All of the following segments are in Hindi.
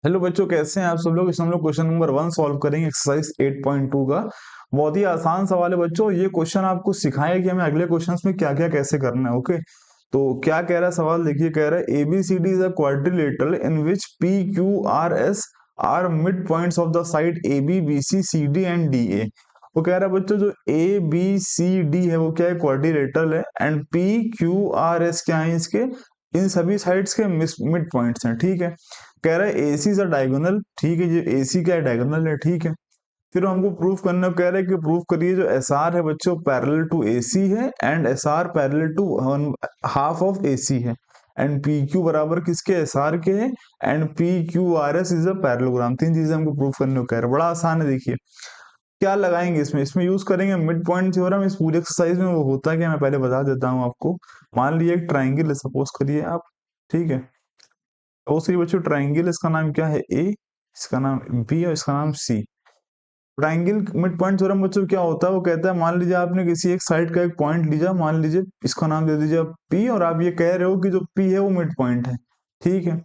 हेलो बच्चों, कैसे हैं आप सब लोग। हम लोग क्वेश्चन नंबर 1 सॉल्व करेंगे एक्सरसाइज 8.2 का। बहुत ही आसान सवाल है बच्चों। ये क्वेश्चन आपको सिखाएगा कि हमें अगले क्वेश्चंस में क्या क्या कैसे करना है। ओके, तो क्या कह रहा है सवाल, देखिए। कह रहा है ABCD is a quadrilateral in which PQRS are mid points of the side AB BC CD and DA। वो कह रहा है बच्चों, जो ABCD है वो क्या है, क्वाड्रिलेटरल है, एंड PQRS क्या है, इसके इन सभी साइड्स के मिड पॉइंट्स हैं। ठीक है। कह रहा है AC इज अ डायगोनल। ठीक है, ये AC क्या है, डायगोनल है। ठीक है। फिर हमको प्रूफ करना, कह रहा है कि प्रूफ करिए जो SR है बच्चों पैरेलल टू AC है, and SR parallel to half of AC है, एंड PQ बराबर किसके, SR के है, and PQRS is a parallelogram. तीन चीजें हमको प्रूफ करने को कह रहा है। बड़ा आसान है। देखिए क्या लगाएंगे इसमें यूज करेंगे मिड पॉइंट थ्योरम। इस पूरे एक्सरसाइज में वो होता है क्या, मैं पहले बता देता हूँ आपको। मान लीजिए एक ट्राइंगल है, सपोज करिए आप। ठीक है। और उसके बच्चों ट्राइंगल, इसका नाम क्या है A, इसका नाम B और इसका नाम C। Triangle mid point theorem बच्चों क्या होता है, वो कहता है मान लीजिए आपने किसी एक साइड का एक पॉइंट लिया, मान लीजिए इसका नाम दे दीजिए आप P, और आप ये कह रहे हो कि जो P है वो मिड पॉइंट है। ठीक है।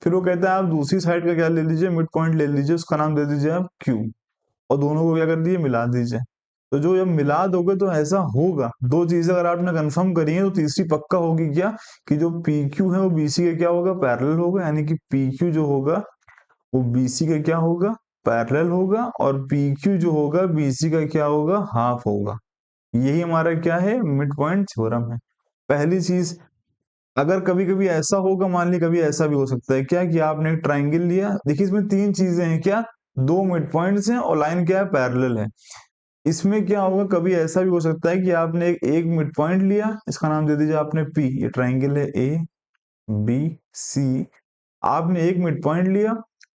फिर वो कहता है आप दूसरी साइड का क्या ले लीजिए, मिड पॉइंट ले लीजिए, उसका नाम दे दीजिए आप Q, और दोनों को क्या कर दिए, मिला दीजिए। तो जो जब मिला दोगे तो ऐसा होगा, दो चीजें अगर आपने कंफर्म करी है तो तीसरी पक्का होगी क्या, कि जो PQ है वो BC के क्या होगा, पैरेलल होगा। यानी कि PQ जो होगा वो BC का क्या होगा, पैरेलल होगा, और PQ जो होगा BC का क्या होगा, हाफ होगा। यही हमारा क्या है, मिड पॉइंट थ्योरम है। पहली चीज, अगर कभी कभी ऐसा होगा, मान ली कभी ऐसा भी हो सकता है क्या, कि आपने एक ट्राइंगल लिया। देखिए इसमें तीन चीजें हैं क्या, दो मिड पॉइंट्स हैं और लाइन क्या है, पैरेलल है। इसमें क्या होगा, कभी ऐसा भी हो सकता है कि आपने एक मिड पॉइंट लिया, इसका नाम दे दीजिए आपने P, ये ट्राइंगल है ABC। आपने एक मिड पॉइंट लिया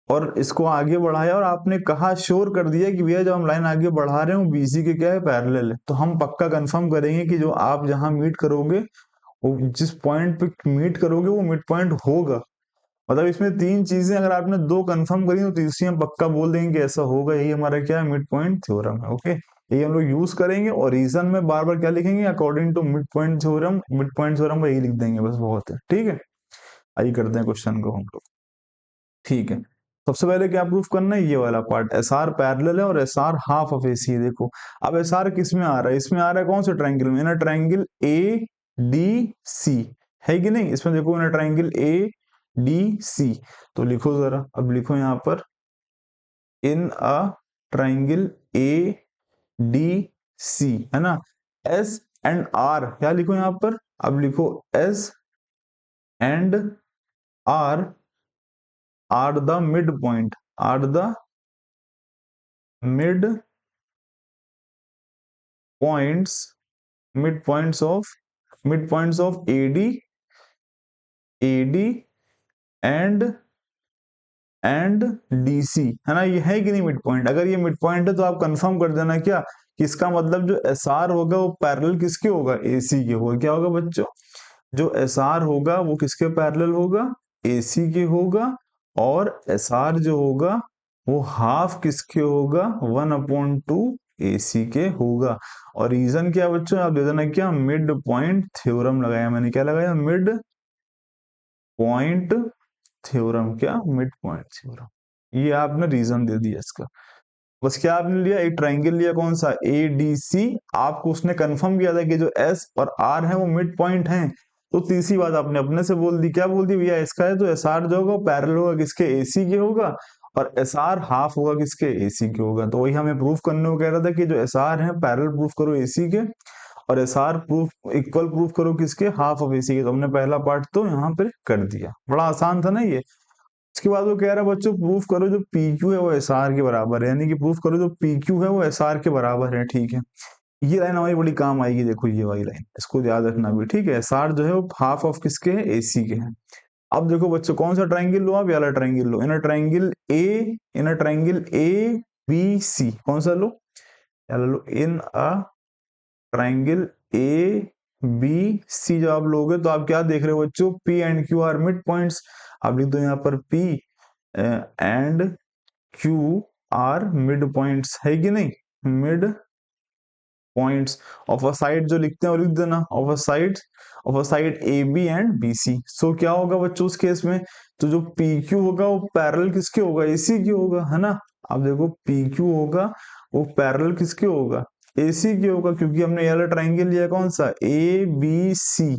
और इसको आगे बढ़ाया, और आपने कहा, श्योर कर दिया कि भैया जब हम लाइन आगे बढ़ा रहे हो BC के क्या है, पैरेलल है। तो हम पक्का कंफर्म करेंगे कि जो आप जहां मीट करोगे, वो जिस पॉइंट पे मीट करोगे वो मिड पॉइंट होगा। मतलब इसमें तीन चीजें अगर आपने दो कंफर्म करी तो तीसरी हम पक्का बोल देंगे कि ऐसा होगा। यही हमारा क्या है, मिड पॉइंट थ्योरम है। ओके, यही हम लोग यूज करेंगे, और रीजन में बार बार क्या लिखेंगे, according to mid point theorem. Mid point theorem का यही लिख देंगे, बस बहुत है। ठीक है। आइए करते हैं क्वेश्चन को हम लोग। ठीक है। सबसे पहले क्या प्रूफ करना है, ये वाला पार्ट, SR पैरेलल है और SR हाफ ऑफ AC है। देखो अब SR किस में आ रहा है, इसमें आ रहा है कौन से ट्राइंगल में, ना ट्राइंगल ADC है कि नहीं। इसमें देखो ना ट्राइंगल ADC। तो लिखो जरा, अब लिखो यहाँ पर, इन अ ट्राइंगल ADC, है ना। S एंड R क्या लिखो यहाँ पर, अब लिखो S and R are the mid point, are the mid points, mid points of AD and DC, है ना। ये है कि नहीं मिड पॉइंट। अगर ये मिड पॉइंट है तो आप कंफर्म कर देना क्या, कि इसका मतलब जो SR होगा वो पैरेलल किसके होगा, AC के होगा। क्या होगा बच्चों, जो SR होगा वो किसके पैरेलल होगा, AC के होगा, और SR जो होगा वो हाफ किसके होगा, 1/2 AC के होगा। और रीजन क्या बच्चों, आप दे देना क्या, मिड पॉइंट थ्योरम लगाया मैंने। क्या लगाया, मिड पॉइंट थ्योरम। क्या, मिड पॉइंट थ्योरम। ये आपने रीजन दे दिया इसका। बस क्या आपने लिया, एक ट्राइंगल लिया कौन सा, ADC। आपको उसने कंफर्म किया था कि जो S और R है वो मिड पॉइंट हैं। तो तीसरी बात आपने अपने से बोल दी, क्या बोल दी भैया, इसका है तो SR जो होगा पैरेलल होगा किसके, AC के होगा, और SR हाफ होगा किसके, AC के होगा। तो वही हमें प्रूफ करने को कह रहा था कि जो SR है पैरेलल प्रूफ करो AC के, और SR प्रूफ इक्वल प्रूफ करो किसके, हाफ ऑफ AC के। तो हमने पहला पार्ट तो यहाँ पे कर दिया। बड़ा आसान था ना ये। इसके बाद वो कह रहा है बच्चों, प्रूफ करो जो PQ है वो SR के बराबर है। यानी कि प्रूफ करो जो PQ है वो SR के बराबर है। ठीक है। ये लाइन हमारी बड़ी काम आएगी। देखो ये वाली लाइन, इसको याद रखना भी। ठीक है। SR जो है वो हाफ ऑफ किसके है, AC के हैं। अब देखो बच्चों, कौन सा ट्राइंगल लो आप, ये वाला ट्राइंगल लो, इनर ट्राइंगल ABC। कौन सा लो, याला लो, इन अ ट्राइंगल ABC। जब आप लोगे तो आप क्या देख रहे हो बच्चों, P and Q are mid points. आप लिख दो यहाँ पर P and Q are mid points, है कि नहीं, mid points of a side जो लिखते हैं वो लिख देना, of a side A B and B C. So क्या होगा बच्चों उस केस में, तो जो पी क्यू होगा वो पैरेलल किसके होगा, एसी के होगा, है ना। अब देखो पी क्यू होगा वो पैरेलल किसके होगा, एसी के होगा, क्योंकि हमने ये वाला ट्राइंगल लिया कौन सा, ए बी सी,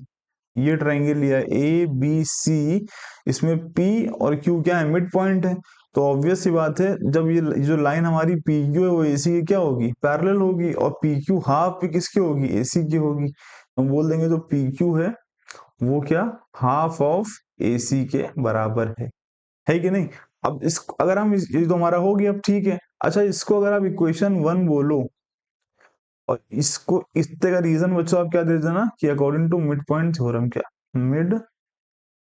ये ट्राइंगल लिया ए बी सी, इसमें पी और क्यू क्या है, मिड पॉइंट है। तो ऑब्वियस सी बात है, जब ये जो लाइन हमारी पी क्यू है वो एसी की क्या होगी, पैरेलल होगी, और पी क्यू हाफ भी किसकी होगी, एसी की होगी। हम बोल देंगे जो पी क्यू है वो क्या, हाफ ऑफ एसी के बराबर है कि नहीं। अब इस अगर हम ये तो हमारा हो गया, अब ठीक है। अच्छा इसको अगर आप इक्वेशन 1 बोलो और इसको इस तरह का रीजन बच्चों आप क्या दे देना कि according to mid point theorem, क्या मिड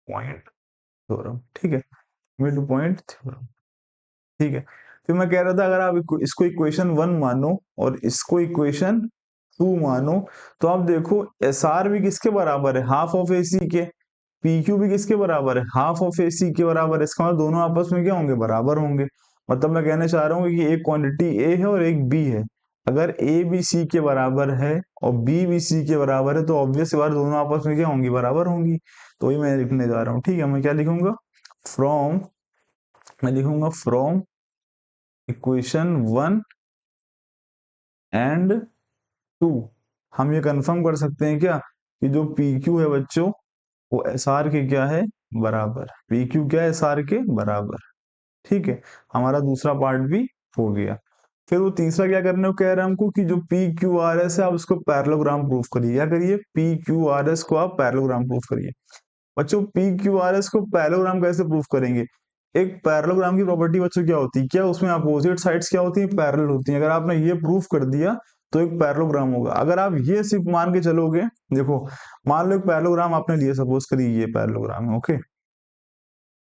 पॉइंट थ्योरम, ठीक है, मिड पॉइंट थ्योरम, ठीक है। फिर मैं कह रहा था अगर आप इसको इक्वेशन 1 मानो और इसको इक्वेशन 2 मानो, तो आप देखो एस आर भी किसके बराबर है, हाफ ऑफ ए सी के, पी क्यू भी किसके बराबर है, हाफ ऑफ ए सी के बराबर है। इसका मतलब दोनों आपस में क्या होंगे, बराबर होंगे। मतलब मैं कहना चाह रहा हूँ कि एक क्वांटिटी ए है और एक बी है, अगर ए बी सी के बराबर है और बी बी सी के बराबर है तो ऑब्वियस बात दोनों आपस में क्या होंगी, बराबर होंगी। तो वही मैं लिखने जा रहा हूँ, ठीक है। मैं क्या लिखूंगा, फ्रॉम, मैं लिखूंगा फ्रॉम इक्वेशन 1 एंड 2 हम ये कंफर्म कर सकते हैं क्या कि जो पी क्यू है बच्चों वो एस आर के क्या है, बराबर, पी क्यू क्या है, एस आर के बराबर, ठीक है। हमारा दूसरा पार्ट भी हो गया। फिर वो तीसरा क्या करने को कह रहा है हमको कि जो पी क्यू आर एस है आप उसको पैरेललोग्राम प्रूफ करिए, क्या करिए, पी क्यू आर एस को आप पैरेललोग्राम प्रूफ करिए। बच्चों पी क्यू आर एस को पैरेललोग्राम कैसे प्रूफ करेंगे, एक पैरेललोग्राम की प्रॉपर्टी बच्चों क्या होती है, क्या उसमें अपोजिट साइड्स क्या होती है, पैरेलल होती हैं। अगर आपने ये प्रूफ कर दिया तो एक पैरेललोग्राम होगा। अगर आप ये सिर्फ मान के चलोगे, देखो मान लो एक पैरेललोग्राम आपने लिया, सपोज करिए ये पैरेललोग्राम है, ओके।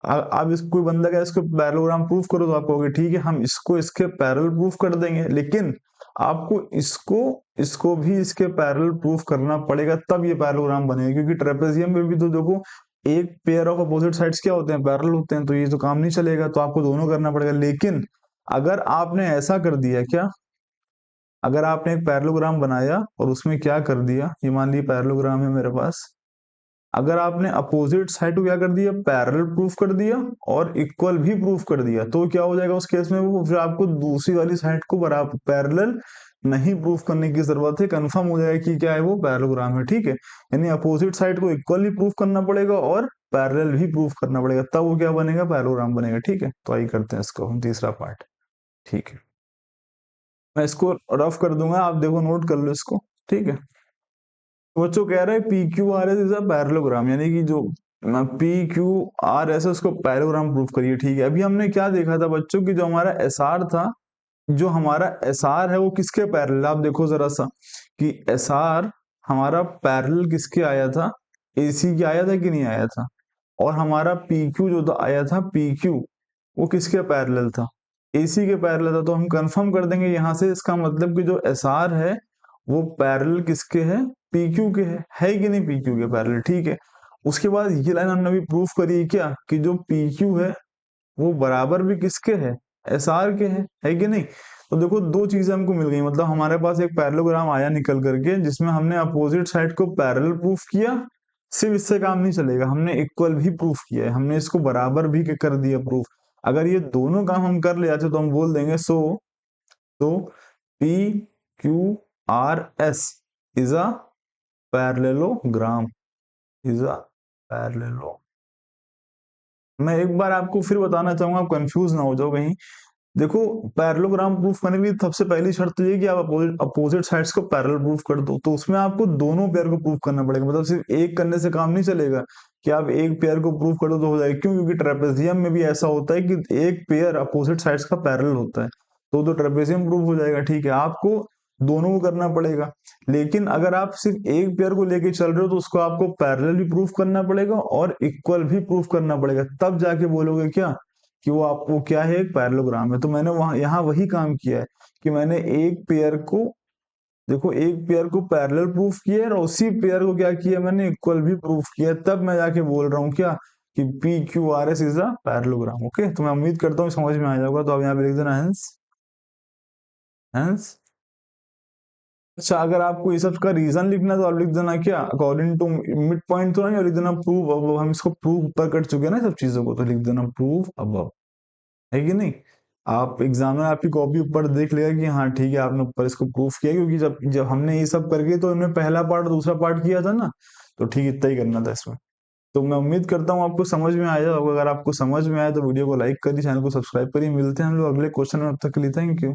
आप इस कोई बंदा का इसको पैरेललोग्राम प्रूफ करो तो आप कहोगे ठीक है हम इसको इसके पैरेलल प्रूफ कर देंगे, लेकिन आपको इसको इसको भी इसके पैरेलल प्रूफ करना पड़ेगा तब ये पैरेललोग्राम बनेगा, क्योंकि ट्रेपेजियम में भी तो देखो एक पेयर ऑफ अपोजिट साइड्स क्या होते हैं, पैरेलल होते हैं, तो ये तो काम नहीं चलेगा, तो आपको दोनों करना पड़ेगा। लेकिन अगर आपने ऐसा कर दिया, क्या अगर आपने एक पैरेललोग्राम बनाया और उसमें क्या कर दिया, ये मान लीजिए पैरेललोग्राम है मेरे पास, अगर आपने अपोजिट साइड को क्या कर दिया, पैरेलल प्रूफ कर दिया और इक्वल भी प्रूफ कर दिया, तो क्या हो जाएगा उस केस में, वो फिर आपको दूसरी वाली साइड को बराबर पैरेलल नहीं प्रूफ करने की जरूरत है, कंफर्म हो जाएगा कि क्या है वो पैरेललोग्राम है, ठीक है। यानी अपोजिट साइड को इक्वली प्रूफ करना पड़ेगा और पैरेलल भी प्रूफ करना पड़ेगा, तब वो क्या बनेगा, पैरेललोग्राम बनेगा, ठीक है। तो आई करते हैं इसको हम तीसरा पार्ट, ठीक है। मैं इसको रफ कर दूंगा, आप देखो नोट कर लो इसको, ठीक है। तो बच्चों कह रहे हैं P Q R S is a parallelogram, यानी कि जो पी क्यू आर एस उसको पैरेललोग्राम प्रूफ करिए, ठीक है। अभी हमने क्या देखा था बच्चों की जो हमारा एस आर था, जो हमारा एस आर है वो किसके पैरेलल, आप देखो जरा सा कि एस आर हमारा पैरेलल किसके आया था, एसी के आया था कि नहीं आया था। और हमारा पी क्यू जो था आया था, पी क्यू वो किसके पैरेलल था, एसी के पैरेलल था। तो हम कंफर्म कर देंगे यहाँ से, इसका मतलब कि जो एस आर है वो पैरेलल किसके है, पी क्यू के है कि नहीं, पी क्यू के पैरेलल, ठीक है। उसके बाद ये लाइन हमने अभी प्रूफ करी क्या कि जो पी क्यू है वो बराबर भी किसके है, एस आर के है कि नहीं। तो देखो दो चीजें हमको मिल गई, मतलब हमारे पास एक पैरेललोग्राम आया निकल करके जिसमें हमने अपोजिट साइड को पैरेलल प्रूफ किया, सिर्फ इससे काम नहीं चलेगा, हमने इक्वल भी प्रूफ किया है, हमने इसको बराबर भी कर दिया प्रूफ। अगर ये दोनों काम हम कर ले जाते तो हम बोल देंगे तो P Q R S is a parallelogram, is a parallel. मैं एक बार आपको फिर बताना चाहूंगा, आप कंफ्यूज ना हो जाओ कहीं। देखो पैरेललोग्राम प्रूफ करने के लिए सबसे पहली शर्त तो ये कि आप अपोजिट साइड्स को पैरेलल प्रूफ कर दो, तो उसमें आपको दोनों पेयर को प्रूफ करना पड़ेगा, मतलब सिर्फ एक करने से काम नहीं चलेगा कि आप एक पेयर को प्रूफ कर दो तो हो जाएगा। क्यों, क्योंकि ट्रेपेजियम में भी ऐसा होता है कि एक पेयर अपोजिट साइड्स का पैरेलल होता है, तो ट्रेपेजियम प्रूफ हो जाएगा, ठीक है। आपको दोनों को करना पड़ेगा, लेकिन अगर आप सिर्फ एक पेयर को लेके चल रहे हो तो उसको आपको पैरेलल भी प्रूफ करना पड़ेगा और इक्वल भी प्रूफ करना पड़ेगा, तब जाके बोलोगे क्या कि वो आपको क्या है, एक पैरेललोग्राम है। तो मैंने वहां यहाँ वही काम किया है कि मैंने एक पेयर को, देखो एक पेयर को पैरेलल प्रूफ किया है और उसी पेयर को क्या किया मैंने, इक्वल भी प्रूफ किया है, तब मैं जाके बोल रहा हूँ क्या कि P Q R S is a parallelogram, okay. तो मैं उम्मीद करता हूँ समझ में आ जाएगा, तो आप यहाँ पे लिख देना हेंस, हेंस अच्छा, अगर आपको ये सब का रीजन लिखना है तो आप लिख देना क्या, अकॉर्डिंग टू, मिड पॉइंट तो नहीं, और लिख देना प्रूव अब, हम इसको प्रूव ऊपर कर चुके हैं ना सब चीजों को, तो लिख देना प्रूव अब, है कि नहीं। आप एग्जाम में आपकी कॉपी ऊपर देख लेगा कि हाँ ठीक है आपने ऊपर इसको प्रूफ किया, क्योंकि जब जब हमने ये सब करके तो इनमें पहला पार्ट और दूसरा पार्ट किया था ना, तो ठीक इतना ही करना था इसमें। तो मैं उम्मीद करता हूँ आपको समझ में आया होगा। अगर आपको समझ में आया तो वीडियो को लाइक करिए, चैनल को सब्सक्राइब करिए। मिलते हैं हम लोग अगले क्वेश्चन में, अब तक के लिए थैंक यू।